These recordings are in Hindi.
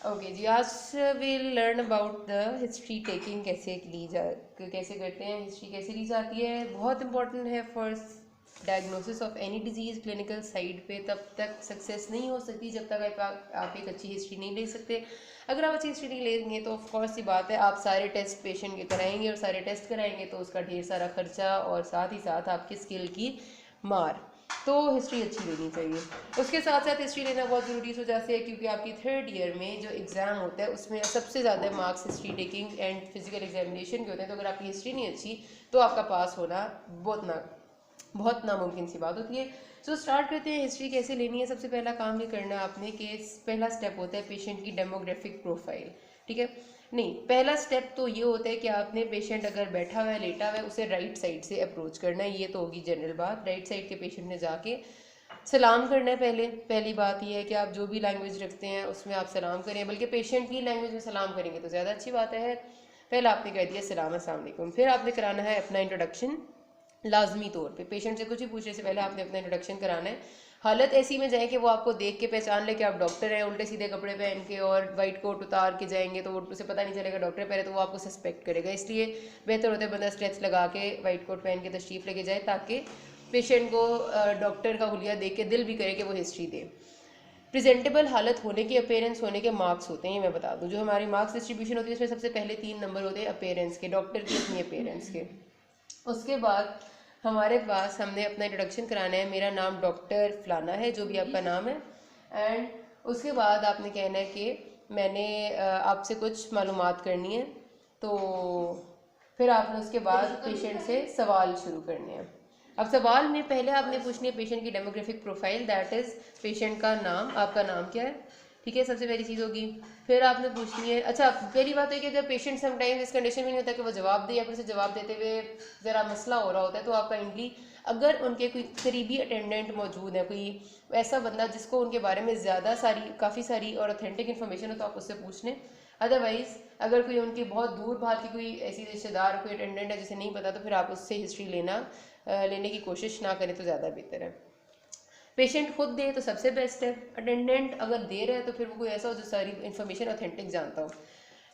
ओके जी, आज will learn about the history taking, कैसे करते हैं, हिस्ट्री कैसे ली जाती है। बहुत इंपॉर्टेंट है for diagnosis of any disease. Clinical side पे तब तक सक्सेस नहीं हो सकती जब तक आप एक अच्छी हिस्ट्री नहीं ले सकते। अगर आप अच्छी हिस्ट्री नहीं लेंगे तो ऑफकोर्स सी बात है, आप सारे टेस्ट पेशेंट के कराएंगे और सारे टेस्ट कराएंगे तो उसका ढेर सारा खर्चा और साथ ही साथ आपकी स्किल की मार। तो हिस्ट्री अच्छी लेनी चाहिए। उसके साथ साथ हिस्ट्री लेना बहुत ज़रूरी इस वजह से है क्योंकि आपकी थर्ड ईयर में जो एग्ज़ाम होता है उसमें सबसे ज़्यादा marks history taking and physical examination के होते हैं। तो अगर आपकी हिस्ट्री नहीं अच्छी तो आपका पास होना बहुत नामुमकिन सी बात होती है। सो स्टार्ट करते हैं हिस्ट्री कैसे लेनी है। सबसे पहला काम ये करना है आपने कि पहला स्टेप होता है पेशेंट की डेमोग्राफिक प्रोफाइल। ठीक है, नहीं, पहला स्टेप तो ये होता है कि आपने पेशेंट अगर बैठा हुआ है लेटा हुआ है उसे राइट साइड से अप्रोच करना है। ये तो होगी जनरल बात। राइट साइड के पेशेंट ने जाके सलाम करना है। पहली बात यह है कि आप जो भी लैंग्वेज रखते हैं उसमें आप सलाम करें, बल्कि पेशेंट की लैंग्वेज में सलाम करेंगे तो ज़्यादा अच्छी बात है। पहले आपने कह दिया सलाम अस्सलाम वालेकुम, फिर आपने कराना है अपना इंट्रोडक्शन। लाजमी तौर पे पेशेंट से कुछ भी पूछने से पहले आपने अपना इंट्रोडक्शन कराना है। हालत ऐसी में जाए कि वो आपको देख के पहचान ले कि आप डॉक्टर हैं, उल्टे सीधे कपड़े पहन के और वाइट कोट उतार के जाएंगे तो उसे पता नहीं चलेगा डॉक्टर पहले, तो वो आपको सस्पेक्ट करेगा। इसलिए बेहतर होता है बंदा स्ट्रेच लगा के वाइट कोट पहन के तशरीफ़ लेके जाए ताकि पेशेंट को डॉक्टर का हुलिया देख के दिल भी करे कि वो हिस्ट्री दे। प्रेजेंटेबल हालत होने के, अपेयरेंस होने के मार्क्स होते हैं। ये मैं बता दूं, जो हमारी मार्क्स डिस्ट्रीब्यूशन होती है उसमें सबसे पहले 3 नंबर होते हैं अपेयरेंस के, डॉक्टर की अपनी अपेयरेंस के। उसके बाद हमारे पास हमने अपना इंट्रोडक्शन कराना है। मेरा नाम डॉक्टर फलाना है, जो भी आपका नाम है। एंड उसके बाद आपने कहना है कि मैंने आपसे कुछ मालूमात करनी है। तो फिर आपने उसके बाद पेशेंट से सवाल शुरू करने हैं। अब सवाल में पहले आपने पूछनी है पेशेंट की demographic profile, that is patient का नाम, आपका नाम क्या है। ठीक है, सबसे पहली चीज़ होगी। फिर आपने पूछनी है, अच्छा पहली बात है कि अगर पेशेंट समटाइम्स इस कंडीशन में नहीं होता कि वो जवाब दे या फिर से जवाब देते हुए ज़रा मसला हो रहा होता है, तो आप काइंडली अगर उनके कोई करीबी अटेंडेंट मौजूद है, कोई ऐसा बंदा जिसको उनके बारे में काफ़ी सारी और ऑथेंटिक इन्फॉर्मेशन हो, तो आप उससे पूछ लें। अदरवाइज़ अगर कोई उनकी बहुत दूर बाहर की कोई ऐसी रिश्तेदार कोई अटेंडेंट है जिसे नहीं पता, तो फिर आप उससे हिस्ट्री लेने की कोशिश ना करें तो ज़्यादा बेहतर है। पेशेंट खुद दे तो सबसे बेस्ट है। अटेंडेंट अगर दे रहा है तो फिर वो कोई ऐसा हो जो सारी इन्फॉर्मेशन ऑथेंटिक जानता हो।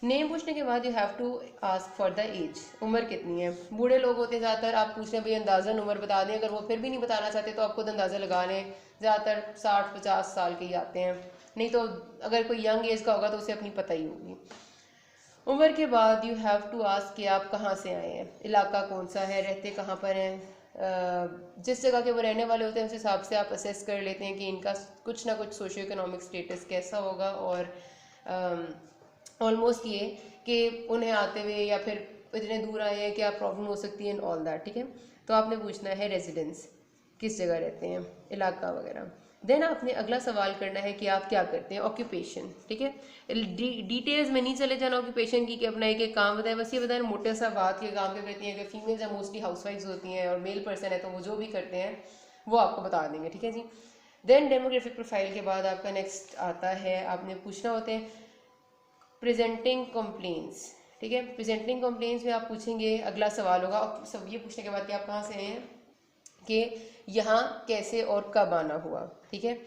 नेम पूछने के बाद you have to ask for the age, उम्र कितनी है। बूढ़े लोग होते हैं ज़्यादातर, आप पूछ रहे हैं भाई अंदाज़न उम्र बता दें। अगर वो फिर भी नहीं बताना चाहते तो आप खुद अंदाज़ा लगा लें। ज़्यादातर 60-50 साल के ही आते हैं, नहीं तो अगर कोई यंग एज का होगा तो उसे अपनी पता ही होगी। उम्र के बाद यू हैव टू आस्क कि आप कहाँ से आए हैं, इलाका कौन सा है, रहते कहाँ पर हैं। जिस जगह के वो रहने वाले होते हैं उस हिसाब से आप असेस कर लेते हैं कि इनका कुछ ना कुछ सोशियो इकोनॉमिक स्टेटस कैसा होगा। और ऑलमोस्ट ये कि उन्हें आते हुए या फिर इतने दूर आए हैं क्या प्रॉब्लम हो सकती है, इन ऑल दैट। ठीक है, तो आपने पूछना है रेजिडेंस, किस जगह रहते हैं, इलाका वगैरह। देन आपने अगला सवाल करना है कि आप क्या करते हैं, ऑक्यूपेशन। ठीक है, डिटेल्स में नहीं चले जाना ऑक्यूपेशन की कि अपना एक एक काम बताएं, बस ये बताएं मोटे सा बात ये काम क्या करती हैं। अगर फीमेल्स हैं मोस्टली हाउसवाइफ्स होती हैं और मेल पर्सन है तो वो जो भी करते हैं वो आपको बता देंगे। ठीक है जी। देन डेमोग्राफिक प्रोफाइल के बाद आपका नेक्स्ट आता है, आपने पूछना होते हैं प्रेजेंटिंग कंप्लेंट्स। ठीक है, प्रेजेंटिंग कंप्लेंट्स में आप पूछेंगे, अगला सवाल होगा और सब ये पूछने के बाद कि आप कहाँ से आए हैं, कि यहाँ कैसे और कब आना हुआ। ठीक है,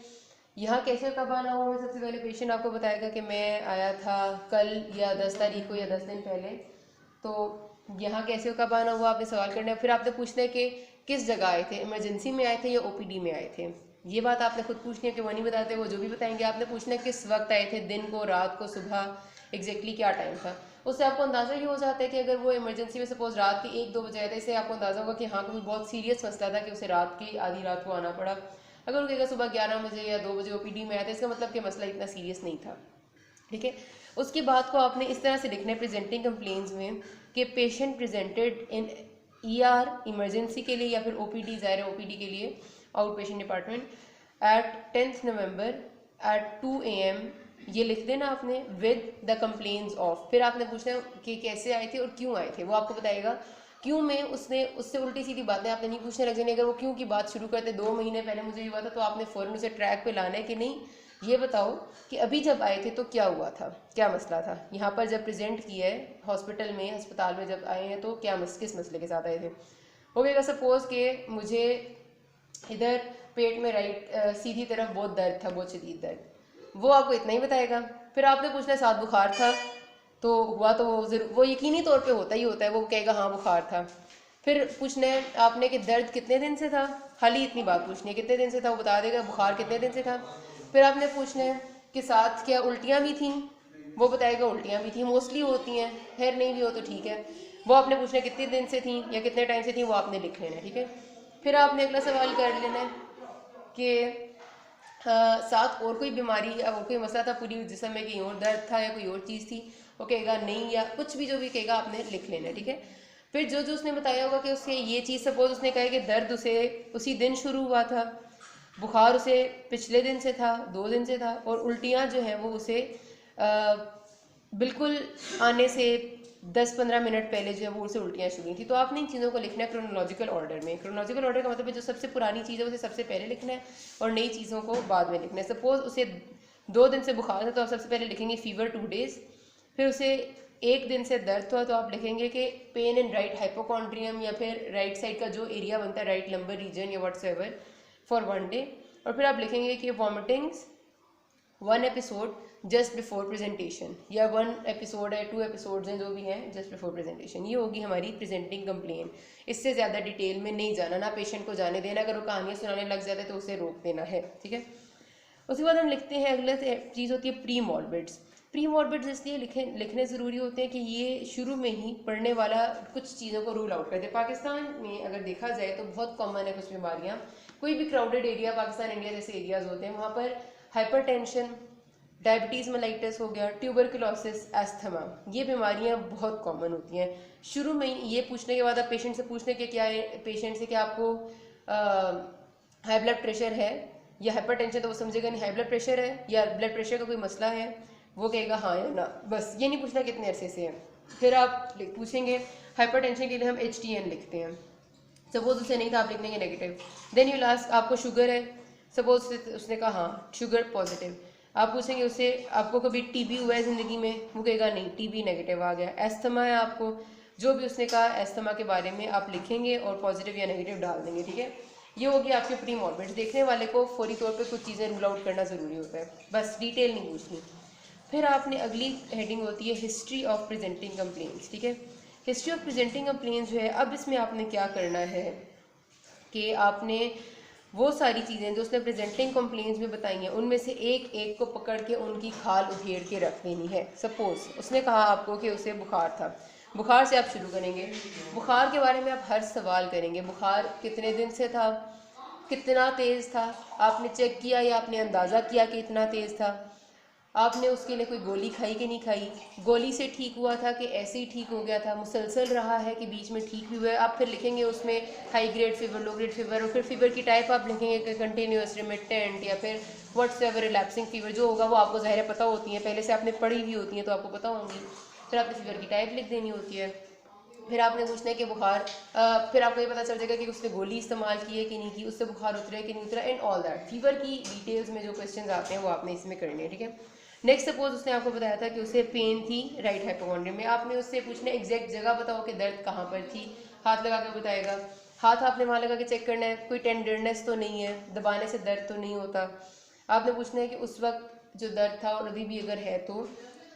यहाँ कैसे कब आना हुआ, सबसे पहले पेशेंट आपको बताएगा कि मैं आया था कल या 10 तारीख को या 10 दिन पहले। तो यहाँ कैसे कब आना हुआ आपने सवाल करना है। फिर आपने पूछना है कि किस जगह आए थे, इमरजेंसी में आए थे या ओपीडी में आए थे। ये बात आपने खुद पूछनी है कि वो नहीं बताते, वो जो भी बताएंगे। आपने पूछना है किस वक्त आए थे, दिन को, रात को, सुबह, एग्जैक्टली क्या टाइम था। उससे आपको अंदाज़ा ये हो जाता है कि अगर वो इमरजेंसी में सपोज रात के 1-2 बजे आए थे, इससे आपको अंदाज़ा होगा कि हाँ कोई बहुत सीरियस मसला था कि उसे रात की आधी रात को आना पड़ा। अगर वो कहेगा सुबह 11 बजे या 2 बजे ओपीडी में आया था, इसका मतलब कि मसला इतना सीरियस नहीं था। ठीक है, उसकी बात को आपने इस तरह से लिखना है प्रेजेंटिंग कंप्लेंट्स में कि patient presented in ER emergency के लिए या फिर ओपीडी, ज़ाहिर ओपीडी के लिए out patient department, at 10th November at 2 AM। ये लिख देना आपने विद द कंप्लेंट्स ऑफ। फिर आपने पूछना है कि कैसे आए थे और क्यों आए थे, वो आपको बताएगा। क्यों में उससे उल्टी सीधी बातें आपने नहीं पूछने लग जानी। अगर वो क्यों की बात शुरू करते 2 महीने पहले मुझे ये हुआ था, तो आपने फ़ौरन उसे ट्रैक पे लाना है कि नहीं ये बताओ कि अभी जब आए थे तो क्या हुआ था, क्या मसला था। यहाँ पर जब प्रेजेंट किया है हॉस्पिटल में, अस्पताल में जब आए हैं तो किस मसले के साथ आए थे। हो गया सपोज कि मुझे इधर पेट में राइट सीधी तरफ बहुत दर्द था, बहुत शदीद दर्द, वो आपको इतना ही बताएगा। फिर आपने पूछना है साथ बुखार था, तो हुआ तो वो यकीनी तौर पे होता ही होता है, वो कहेगा हाँ बुखार था। फिर पूछना है आपने कि दर्द कितने दिन से था, खाली इतनी बात पूछनी है कितने दिन से था, वो बता देगा बुखार कितने दिन से था। फिर आपने पूछना है कि साथ क्या उल्टियाँ भी थी, वो बताएगा उल्टियाँ भी थी, मोस्टली होती हैं, खैर नहीं भी हो तो ठीक है। वो आपने पूछना है कितने दिन से थी या कितने टाइम से थी, वो आपने लिख लेना है, ठीक है। फिर आपने अगला सवाल कर लेना है कि साथ और कोई बीमारी या और कोई मसला था पूरी जिस्म में, कहीं और दर्द था या कोई और चीज़ थी, वो कहेगा नहीं, या कुछ भी जो भी कहेगा आपने लिख लेना है, ठीक है। फिर जो जो उसने बताया होगा कि उससे ये चीज़, सपोज उसने कहा कि दर्द उसे उसी दिन शुरू हुआ था, बुखार उसे पिछले दिन से था, 2 दिन से था, और उल्टियाँ जो है वो उसे बिल्कुल आने से 10-15 मिनट पहले जो है वो उसे उल्टियाँ शुरू हुई थी। तो आपने इन चीज़ों को लिखना है क्रोनोलॉजिकल ऑर्डर में। क्रोनोलॉजिकल ऑर्डर का मतलब है जो सबसे पुरानी चीज़ है उसे सबसे पहले लिखना है और नई चीज़ों को बाद में लिखना है। सपोज उसे 2 दिन से बुखार था तो आप सबसे पहले लिखेंगे फीवर 2 days। फिर उसे 1 दिन से दर्द हुआ तो आप लिखेंगे कि पेन इन राइट हाइपोकॉन्ड्रियम, या फिर राइट साइड का जो एरिया बनता है राइट लंबर रीजन या व्हाट्सएवर, फॉर 1 day। और फिर आप लिखेंगे कि vomitings 1 episode just before presentation, या 1 episode है, 2 episodes हैं, जो भी हैं जस्ट बिफोर प्रेजेंटेशन। ये होगी हमारी प्रेजेंटिंग कंप्लेन। इससे ज़्यादा डिटेल में नहीं जाना, ना पेशेंट को जाने देना, अगर वो कहानियाँ सुनाने लग जाता है तो उसे रोक देना है, ठीक है। उसके बाद हम लिखते हैं, अगला चीज़ होती है प्री मॉर्बिड्स। प्री मॉर्बिड्स इसलिए लिखने ज़रूरी होते हैं कि ये शुरू में ही पढ़ने वाला कुछ चीज़ों को रूल आउट करते हैं। पाकिस्तान में अगर देखा जाए तो बहुत कॉमन है कुछ बीमारियाँ, कोई भी क्राउडेड एरिया, पाकिस्तान इंडिया जैसे एरियाज होते हैं, वहाँ पर हाइपरटेंशन, डायबिटीज़ मेलाइटिस हो गया, ट्यूबरकुलोसिस, एस्थमा, ये बीमारियां बहुत कॉमन होती हैं। शुरू में ही ये पूछने के बाद आप पेशेंट से पूछने के क्या है, पेशेंट से क्या आपको हाई ब्लड प्रेशर है या हाइपरटेंशन, तो वो समझेगा नहीं हाई ब्लड प्रेशर है या ब्लड प्रेशर का कोई मसला है, वो कहेगा हाँ या ना, बस। ये नहीं पूछना कितने अरसे से है। फिर आप पूछेंगे हाइपरटेंशन के लिए हम HTN लिखते हैं, सपोज उसे नहीं था आप लिख देंगे नेगेटिव। देन यू लास्ट आपको शुगर है, सपोज उसने कहा हाँ शुगर पॉजिटिव। आप पूछेंगे उससे आपको कभी TB हुआ है ज़िंदगी में, वो कहेगा नहीं TB नेगेटिव आ गया। एस्थमा है आपको, जो भी उसने कहा एस्थमा के बारे में आप लिखेंगे और पॉजिटिव या नेगेटिव डाल देंगे, ठीक है। ये होगी आपके प्री मॉर्बिड्स। देखने वाले को फौरी तौर पे कुछ चीज़ें रूल आउट करना ज़रूरी होता है, बस डिटेल नहीं पूछनी। फिर आपने अगली हेडिंग होती है हिस्ट्री ऑफ प्रेजेंटिंग कंप्लेंट्स, ठीक है। हिस्ट्री ऑफ प्रेजेंटिंग कंप्लेंट्स जो है, अब इसमें आपने क्या करना है कि आपने वो सारी चीज़ें जो उसने प्रेजेंटिंग कंप्लेंट्स में बताई हैं उनमें से एक एक को पकड़ के उनकी खाल उधेड़ के रख देनी है। सपोज उसने कहा आपको कि उसे बुखार था, बुखार से आप शुरू करेंगे, बुखार के बारे में आप हर सवाल करेंगे, बुखार कितने दिन से था, कितना तेज़ था, आपने चेक किया या आपने अंदाज़ा किया कि इतना तेज़ था, आपने उसके लिए कोई गोली खाई कि नहीं खाई, गोली से ठीक हुआ था कि ऐसे ही ठीक हो गया था, मुसलसल रहा है कि बीच में ठीक भी हुआ है। आप फिर लिखेंगे उसमें high grade fever, low grade fever, और फिर फीवर की टाइप आप लिखेंगे कि कंटिन्यूस, रिमिटेंट, या फिर व्हाट्सएवर रिलैप्सिंग फीवर जो होगा वो आपको ज़ाहिर पता होती है, पहले से आपने पढ़ी हुई होती हैं तो आपको पता होंगी। फिर आपने फीवर की टाइप लिख देनी होती है। फिर आपने पूछना है कि बुखार, फिर आपको ये पता चल जाएगा कि उसने गोली इस्तेमाल की है कि नहीं की, उससे बुखार उतरा है कि नहीं उतरा, एंड ऑल दैट। फीवर की डिटेल्स में जो क्वेश्चन आते हैं वो आपने इसमें करने हैं, ठीक है। नेक्स्ट सपोज उसने आपको बताया था कि उसे पेन थी राइट हाइपोकॉन्ड्रियम में, आपने उससे पूछना है एग्जैक्ट जगह बताओ कि दर्द कहाँ पर थी, हाथ लगा के बताएगा, हाथ आपने वहाँ लगा के चेक करना है कोई टेंडरनेस तो नहीं है, दबाने से दर्द तो नहीं होता। आपने पूछना है कि उस वक्त जो दर्द था और अभी भी अगर है तो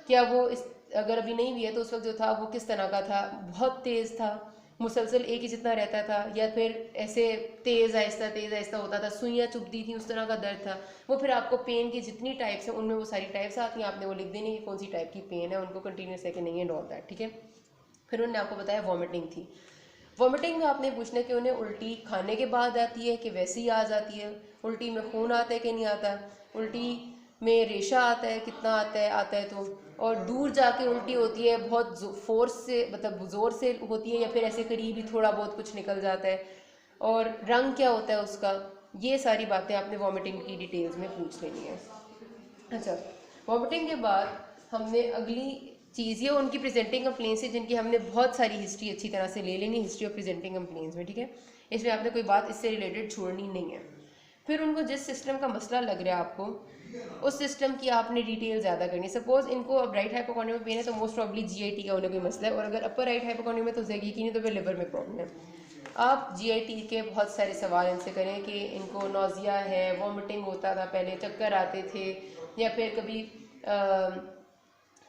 क्या वो इस, अगर अभी नहीं भी है तो उस वक्त जो था वो किस तरह का था, बहुत तेज़ था, मुसलसल एक ही जितना रहता था, या फिर ऐसे तेज़ आहिस्ता होता था, सुइयाँ चुभती थी, उस तरह का दर्द था। वो फिर आपको पेन की जितनी टाइप्स हैं उनमें वो सारी टाइप्स आती हैं, आपने वो लिख देनी कि कौन सी टाइप की पेन है, उनको कंटिन्यूस है कि नहीं है, ऑल दैट, ठीक है। फिर उन्होंने आपको बताया वॉमिटिंग थी। वॉमिटिंग में आपने पूछना है कि उन्हें उल्टी खाने के बाद आती है कि वैसे ही आ जाती है, उल्टी में खून आता है कि नहीं आता, उल्टी में रेशा आता है कितना आता है तो, और दूर जाके उल्टी होती है बहुत फोर्स से, मतलब ज़ोर से होती है, या फिर ऐसे करीब ही थोड़ा बहुत कुछ निकल जाता है, और रंग क्या होता है उसका। ये सारी बातें आपने वॉमिटिंग की डिटेल्स में पूछ लेनी है। अच्छा, वॉमिटिंग के बाद हमने अगली चीज़, ये उनकी प्रेजेंटिंग कंप्लेंट्स है जिनकी हमने बहुत सारी हिस्ट्री अच्छी तरह से ले लेनी, हिस्ट्री ऑफ प्रेजेंटिंग कंप्लेंट्स में, ठीक है। इसमें आपने कोई बात इससे रिलेटेड छोड़नी नहीं है। फिर उनको जिस सिस्टम का मसला लग रहा है आपको उस सिस्टम की आपने डिटेल ज़्यादा करनी। सपोज इनको अब राइट हाइपोकॉन्ड्रियम में पेन है तो मोस्ट प्रॉब्ली GIT का उन्हें कोई मसला है, और अगर अपर राइट हाइपोकॉन्ड्रियम में तो जगह नहीं तो फिर लिवर में प्रॉब्लम है। आप GIT के बहुत सारे सवाल इनसे करें कि इनको नोज़िया है, वॉमिटिंग होता था पहले, चक्कर आते थे, या फिर कभी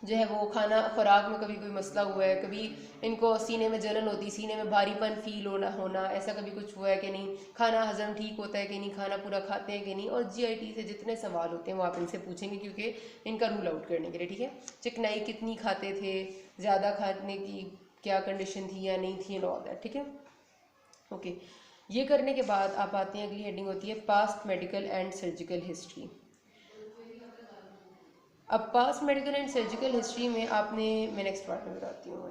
जो है वो खाना खुराक में कभी कोई मसला हुआ है, कभी इनको सीने में जलन होती, सीने में भारीपन फील होना ऐसा कभी कुछ हुआ है कि नहीं, खाना हजम ठीक होता है कि नहीं, खाना पूरा खाते हैं कि नहीं। और जीआईटी से जितने सवाल होते हैं वो आप इनसे पूछेंगे, क्योंकि इनका रूल आउट करने के लिए, ठीक है। चिकनाई कितनी खाते थे, ज़्यादा खाने की क्या कंडीशन थी या नहीं थी, एंड ऑल दैट, ठीक है। ओके, ये करने के बाद आप आते हैं, अगली हेडिंग होती है past medical and surgical history. अब past medical and surgical history में आपने, मैं नेक्स्ट पार्ट में बताती हूँ।